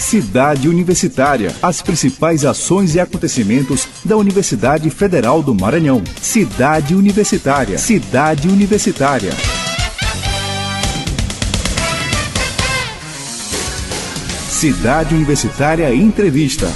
Cidade Universitária. As principais ações e acontecimentos da Universidade Federal do Maranhão. Cidade Universitária. Cidade Universitária. Cidade Universitária Entrevista.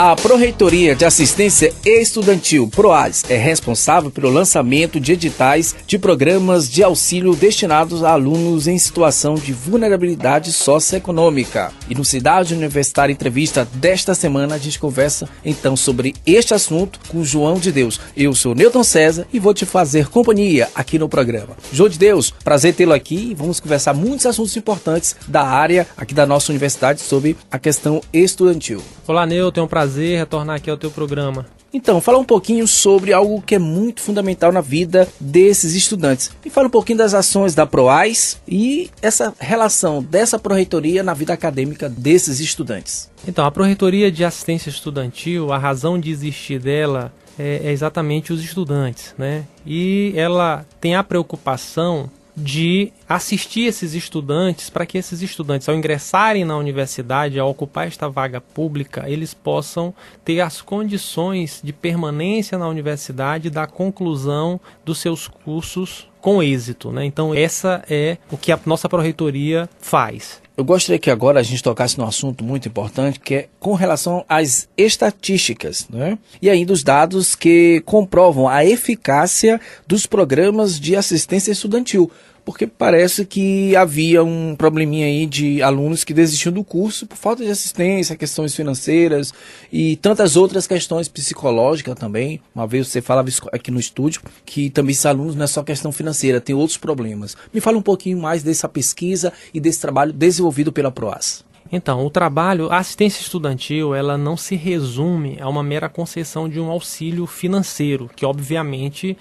A Pró-Reitoria de Assistência Estudantil, PROAS, é responsável pelo lançamento de editais de programas de auxílio destinados a alunos em situação de vulnerabilidade socioeconômica. E no Cidade Universitária Entrevista desta semana, a gente conversa então sobre este assunto com o João de Deus. Eu sou Newton César e vou te fazer companhia aqui no programa. João de Deus, prazer tê-lo aqui e vamos conversar muitos assuntos importantes da área aqui da nossa universidade sobre a questão estudantil. Olá, Newton, é um prazer retornar aqui ao teu programa. Então, fala um pouquinho sobre algo que é muito fundamental na vida desses estudantes. Me fala um pouquinho das ações da PROAS e essa relação dessa Pró-Reitoria na vida acadêmica desses estudantes. Então, a Pró-Reitoria de Assistência Estudantil, a razão de existir dela é exatamente os estudantes, né? E ela tem a preocupação de assistir esses estudantes para que esses estudantes, ao ingressarem na universidade, ao ocupar esta vaga pública, eles possam ter as condições de permanência na universidade, da conclusão dos seus cursos com êxito, né? Então, essa é o que a nossa Pró-Reitoria faz. Eu gostaria que agora a gente tocasse num assunto muito importante, que é com relação às estatísticas, né? E ainda os dados que comprovam a eficácia dos programas de assistência estudantil. Porque parece que havia um probleminha aí de alunos que desistiam do curso por falta de assistência, questões financeiras e tantas outras questões psicológicas também. Uma vez você falava aqui no estúdio que também esses alunos não é só questão financeira, tem outros problemas. Me fala um pouquinho mais dessa pesquisa e desse trabalho desenvolvido pela PROAS. Então, o trabalho, a assistência estudantil, ela não se resume a uma mera concessão de um auxílio financeiro, que obviamente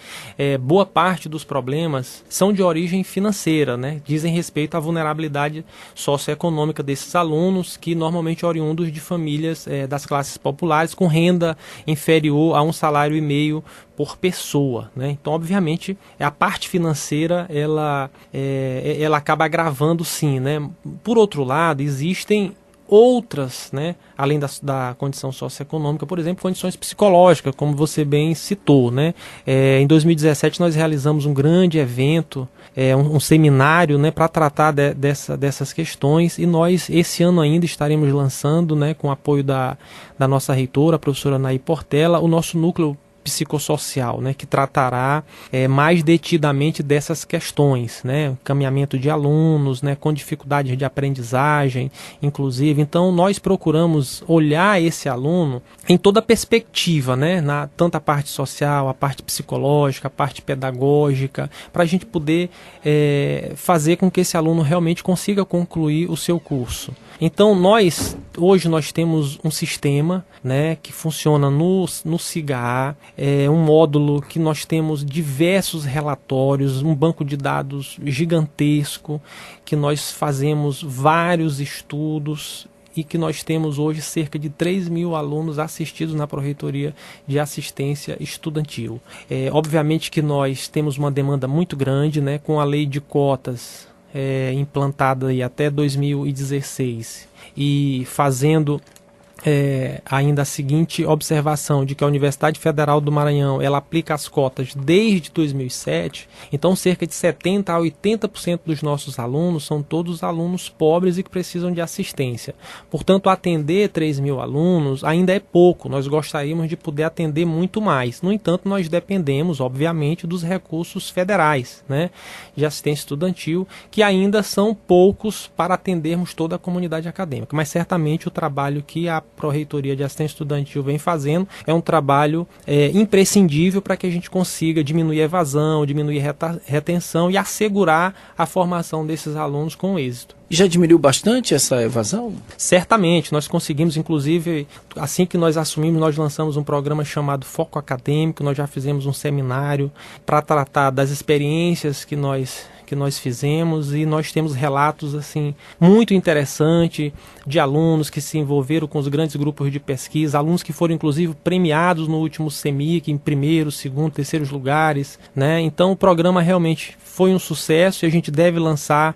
boa parte dos problemas são de origem financeira, né? Dizem respeito à vulnerabilidade socioeconômica desses alunos, que normalmente oriundos de famílias das classes populares com renda inferior a 1,5 salário por pessoa, né? Então, obviamente, a parte financeira ela acaba agravando, sim, né? Por outro lado, existem outras, né, além da condição socioeconômica, por exemplo, condições psicológicas, como você bem citou, né? Em 2017 nós realizamos um grande evento, um seminário, né, para tratar dessas questões, e nós esse ano ainda estaremos lançando, né, com o apoio da nossa reitora, a professora Naí Portela, o nosso núcleo psicossocial, né, que tratará mais detidamente dessas questões, né, encaminhamento de alunos, né, com dificuldades de aprendizagem, inclusive. Então, nós procuramos olhar esse aluno em toda a perspectiva, né, tanto a parte social, a parte psicológica, a parte pedagógica, para a gente poder fazer com que esse aluno realmente consiga concluir o seu curso. Então, hoje nós temos um sistema, né, que funciona no SIGA, um módulo que nós temos diversos relatórios, um banco de dados gigantesco, que nós fazemos vários estudos e que nós temos hoje cerca de 3.000 alunos assistidos na Pró-Reitoria de Assistência Estudantil. Obviamente que nós temos uma demanda muito grande, né, com a lei de cotas implantada aí até 2016 e fazendo ainda a seguinte observação de que a Universidade Federal do Maranhão ela aplica as cotas desde 2007, então cerca de 70% a 80% dos nossos alunos são todos alunos pobres e que precisam de assistência. Portanto, atender 3.000 alunos ainda é pouco, nós gostaríamos de poder atender muito mais. No entanto, nós dependemos, obviamente, dos recursos federais, né, de assistência estudantil, que ainda são poucos para atendermos toda a comunidade acadêmica, mas certamente o trabalho que a Pró-Reitoria de Assistência Estudantil vem fazendo é um trabalho imprescindível para que a gente consiga diminuir a evasão, diminuir a retenção e assegurar a formação desses alunos com êxito. E já diminuiu bastante essa evasão? Certamente, nós conseguimos, inclusive, assim que nós assumimos, nós lançamos um programa chamado Foco Acadêmico, nós já fizemos um seminário para tratar das experiências que nós que nós fizemos, e nós temos relatos assim muito interessantes de alunos que se envolveram com os grandes grupos de pesquisa, alunos que foram inclusive premiados no último CEMIC em primeiro, segundo, terceiros lugares, né? Então o programa realmente foi um sucesso e a gente deve lançar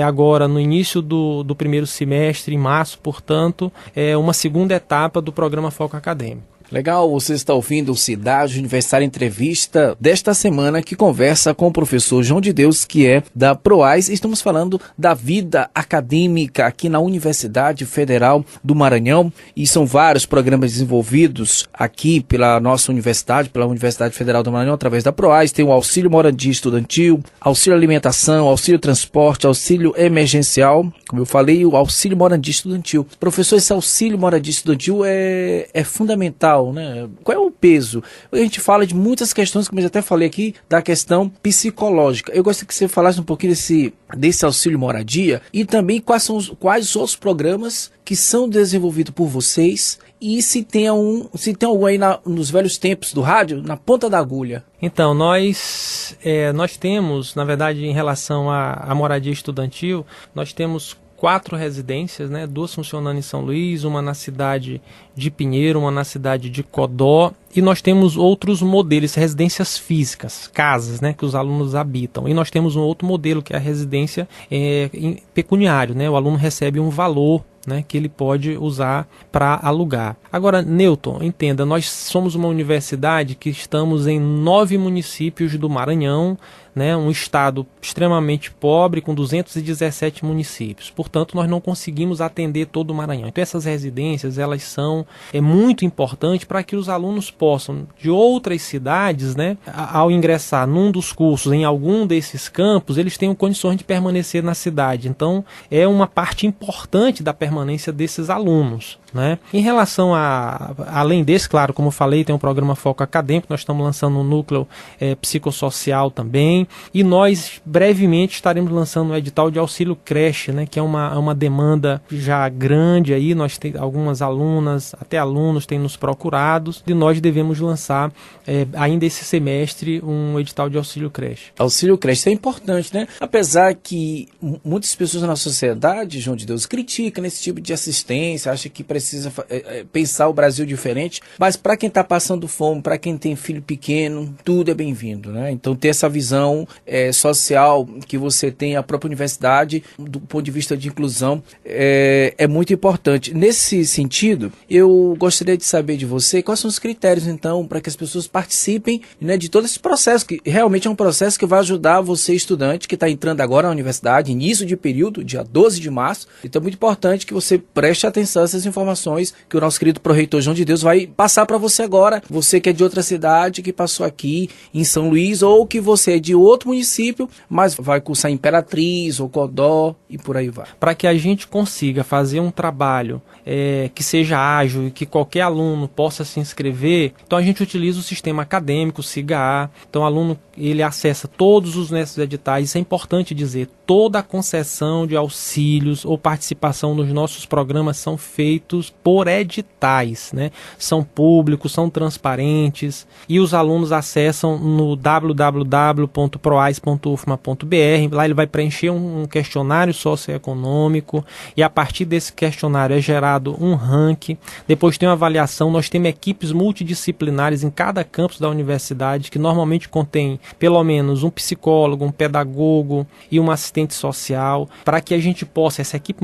agora no início do primeiro semestre, em março, portanto, uma segunda etapa do programa Foco Acadêmico. Legal, você está ouvindo o Cidade Universitária Entrevista desta semana, que conversa com o professor João de Deus, que é da PROAS. Estamos falando da vida acadêmica aqui na Universidade Federal do Maranhão, e são vários programas desenvolvidos aqui pela nossa universidade, pela Universidade Federal do Maranhão, através da PROAS. Tem o auxílio moradia estudantil, auxílio alimentação, auxílio transporte, auxílio emergencial, como eu falei, o auxílio moradia estudantil. Professor, esse auxílio moradia estudantil é fundamental, né? Qual é o peso? A gente fala de muitas questões, como eu já até falei aqui, da questão psicológica. Eu gostaria que você falasse um pouquinho desse auxílio moradia, e também quais são os programas que são desenvolvidos por vocês, e se tem algum aí nos velhos tempos do rádio, na ponta da agulha. Então, nós temos, na verdade, em relação à moradia estudantil, nós temos 4 residências, né? 2 funcionando em São Luís, uma na cidade de Pinheiro, uma na cidade de Codó, e nós temos outros modelos, residências físicas, casas, né, que os alunos habitam. E nós temos um outro modelo, que é a residência pecuniário, né? O aluno recebe um valor, né, que ele pode usar para alugar. Agora, Newton, entenda, nós somos uma universidade que estamos em 9 municípios do Maranhão, né, um estado extremamente pobre, com 217 municípios. Portanto, nós não conseguimos atender todo o Maranhão. Então, essas residências, elas são muito importantes para que os alunos possam, de outras cidades, né, ao ingressar num dos cursos, em algum desses campos, eles tenham condições de permanecer na cidade. Então, é uma parte importante da permanência desses alunos, né? Em relação além desse, claro, como eu falei, tem um programa Foco Acadêmico, nós estamos lançando um núcleo psicossocial também, e nós brevemente estaremos lançando um edital de auxílio creche, né, que é uma demanda já grande aí. Nós temos algumas alunas, até alunos têm nos procurado, e nós devemos lançar ainda esse semestre um edital de auxílio creche. Auxílio creche é importante, né? Apesar que muitas pessoas na sociedade, João de Deus, criticam esse tipo de assistência, acham que precisa pensar o Brasil diferente, mas para quem está passando fome, para quem tem filho pequeno, tudo é bem-vindo, né? Então ter essa visão social que você tem, a própria universidade, do ponto de vista de inclusão, é muito importante. Nesse sentido, eu gostaria de saber de você quais são os critérios, então, para que as pessoas participem, né, de todo esse processo, que realmente é um processo que vai ajudar você, estudante, que está entrando agora na universidade, início de período, dia 12 de março. Então é muito importante que você preste atenção a essas informações que o nosso querido proreitor João de Deus vai passar para você agora. Você que é de outra cidade, que passou aqui em São Luís, ou que você é de outro município, mas vai cursar Imperatriz ou Codó e por aí vai. Para que a gente consiga fazer um trabalho que seja ágil e que qualquer aluno possa se inscrever, então a gente utiliza o sistema acadêmico, o SIGA-A. Então o aluno, ele acessa todos os nossos editais. Isso é importante dizer, toda a concessão de auxílios ou participação nos nossos programas são feitos por editais, né? São públicos, são transparentes, e os alunos acessam no www.proais.ufma.br. Lá ele vai preencher um questionário socioeconômico, e a partir desse questionário é gerado um ranking. Depois tem uma avaliação. Nós temos equipes multidisciplinares em cada campus da universidade, que normalmente contém pelo menos um psicólogo, um pedagogo e um assistente social, para que a gente possa, essa equipe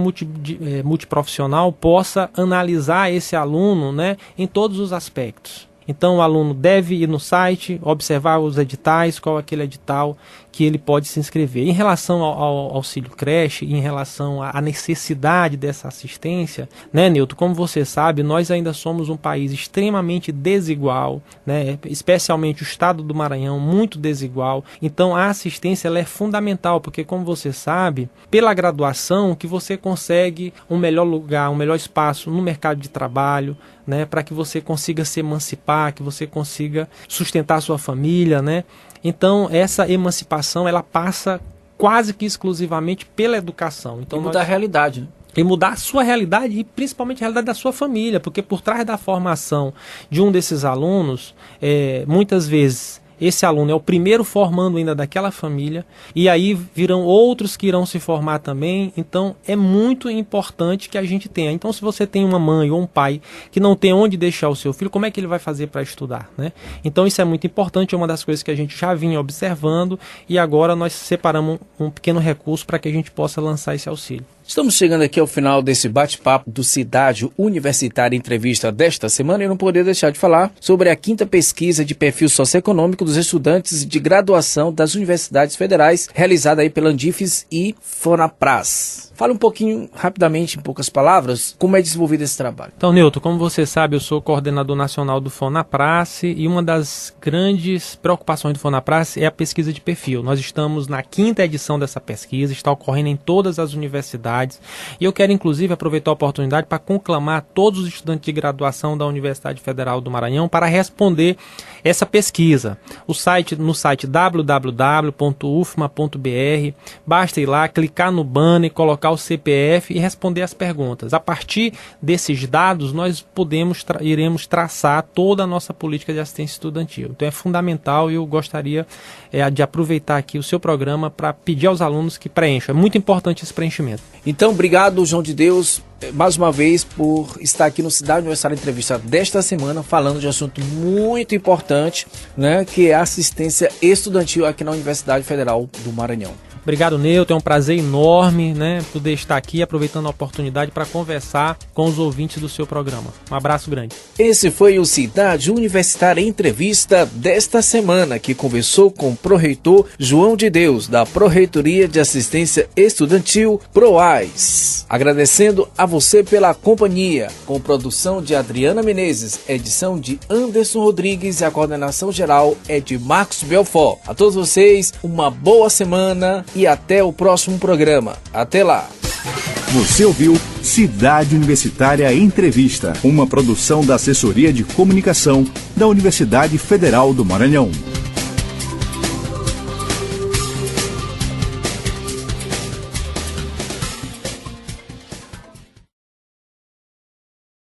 multiprofissional possa analisar esse aluno, né, em todos os aspectos. Então o aluno deve ir no site, observar os editais, qual é aquele edital que ele pode se inscrever. Em relação ao auxílio creche, em relação à necessidade dessa assistência, né, Nilton, como você sabe, nós ainda somos um país extremamente desigual, né, especialmente o estado do Maranhão, muito desigual. Então a assistência, ela é fundamental, porque, como você sabe, pela graduação que você consegue um melhor lugar, um melhor espaço no mercado de trabalho, né, para que você consiga se emancipar, que você consiga sustentar a sua família, né? Então essa emancipação, ela passa quase que exclusivamente pela educação. Então, e mudar a realidade, né? E mudar a sua realidade, e principalmente a realidade da sua família, porque por trás da formação de um desses alunos, muitas vezes esse aluno é o primeiro formando ainda daquela família, e aí virão outros que irão se formar também. Então é muito importante que a gente tenha. Então, se você tem uma mãe ou um pai que não tem onde deixar o seu filho, como é que ele vai fazer para estudar, né? Então isso é muito importante, é uma das coisas que a gente já vinha observando, e agora nós separamos um pequeno recurso para que a gente possa lançar esse auxílio. Estamos chegando aqui ao final desse bate-papo do Cidade Universitária Entrevista desta semana, e não poderia deixar de falar sobre a 5ª pesquisa de perfil socioeconômico dos estudantes de graduação das universidades federais, realizada aí pela Andifes e Fonapras. Fala um pouquinho, rapidamente, em poucas palavras, como é desenvolvido esse trabalho. Então, Nilton, como você sabe, eu sou coordenador nacional do Fonapras, e uma das grandes preocupações do Fonapras é a pesquisa de perfil. Nós estamos na 5ª edição dessa pesquisa, está ocorrendo em todas as universidades, e eu quero, inclusive, aproveitar a oportunidade para conclamar todos os estudantes de graduação da Universidade Federal do Maranhão para responder essa pesquisa. No site www.ufma.br, basta ir lá, clicar no banner, colocar o CPF e responder as perguntas. A partir desses dados, nós iremos traçar toda a nossa política de assistência estudantil. Então é fundamental, e eu gostaria de aproveitar aqui o seu programa para pedir aos alunos que preencham. É muito importante esse preenchimento. Então, obrigado, João de Deus, mais uma vez, por estar aqui no Cidade Universitária Entrevista desta semana, falando de um assunto muito importante, né, que é a assistência estudantil aqui na Universidade Federal do Maranhão. Obrigado, Nilton. É um prazer enorme, né, poder estar aqui, aproveitando a oportunidade para conversar com os ouvintes do seu programa. Um abraço grande. Esse foi o Cidade Universitária Entrevista desta semana, que conversou com o pró-reitor João de Deus, da Pró-Reitoria de Assistência Estudantil, PROAS. Agradecendo a você pela companhia, com produção de Adriana Menezes, edição de Anderson Rodrigues, e a coordenação geral é de Marcos Belfort. A todos vocês, uma boa semana e até o próximo programa. Até lá! Você ouviu Cidade Universitária Entrevista, uma produção da Assessoria de Comunicação da Universidade Federal do Maranhão.